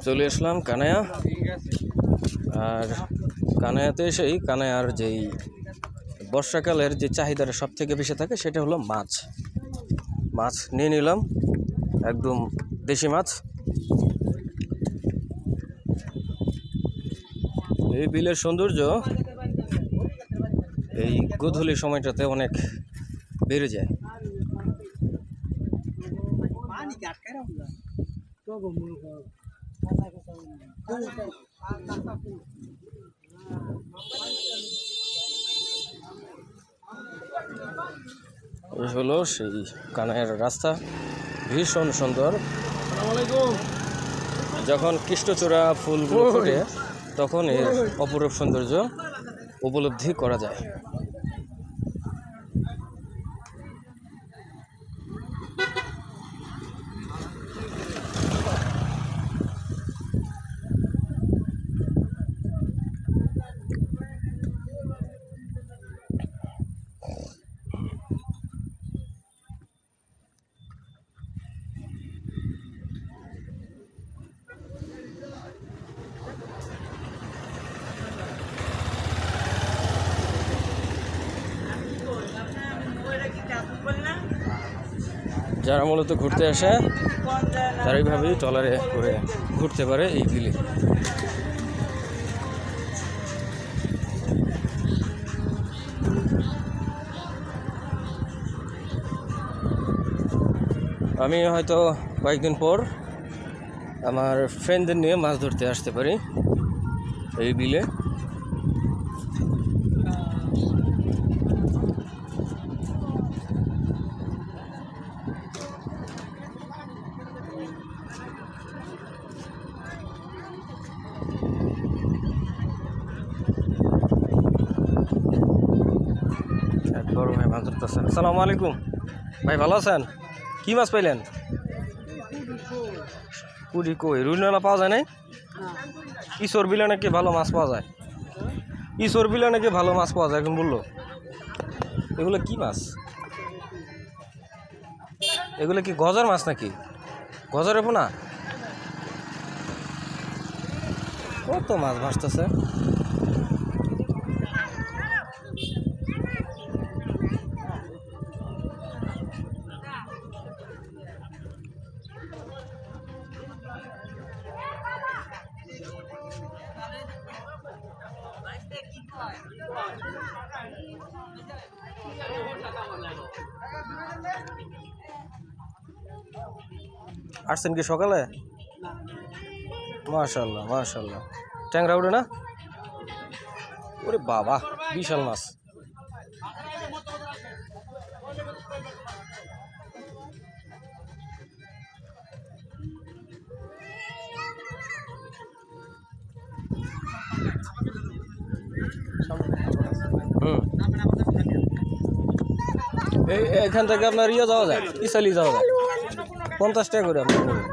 চলে আসলাম কানায়া। আর কানায়াতে এসেই কানায়ার যেই বর্ষাকালের যে চাহিদাটা সব থেকে বেশি থাকে সেটা হলো মাছ। মাছ নিয়ে নিলাম, একদম দেশি মাছ। এই বিলের সৌন্দর্য এই গোধূলি সময়টাতে অনেক বেড়ে যায়। এই হলো সেই কানাইয়ের রাস্তা, ভীষণ সুন্দর। যখন কৃষ্ণচূড়া ফুলগুলো ফোটে তখন এর অপরূপ সৌন্দর্য উপলব্ধি করা যায়। যারা মূলত ঘুরতে আসে তারা এইভাবেই ট্রলারে করে ঘুরতে পারে এই বিলে। আমি হয়তো কয়েকদিন পর আমার ফ্রেন্ডদের নিয়ে মাছ ধরতে আসতে পারি এই বিলে। এক বড় ভাই মাছ ধরতেছেন। আসসালামু আলাইকুম ভাই, ভালো আছেন? কি মাছ পাইলেন? পুরি কই রুইনালা পাওয়া যায় নাই? ঈশ্বর বিলে নাকি ভালো মাছ পাওয়া যায়, ঈশ্বর বিলে নাকি ভালো মাছ পাওয়া যায় এখন বললো। এগুলো কি মাছ? এগুলো কি গজার মাছ নাকি? গজারে পোনা? কত মাছ ভাসতেছে। আসছেন কি সকালে? মাশাআল্লাহ মাশাআল্লাহ। ট্যাংরা উঠে না? ওরে বাবা, বিশাল মাছ। এখান থেকে আপনার ইয়ে যাওয়া যায়, ইসালি যাওয়া যায়, 50 টাকা করে আপনার।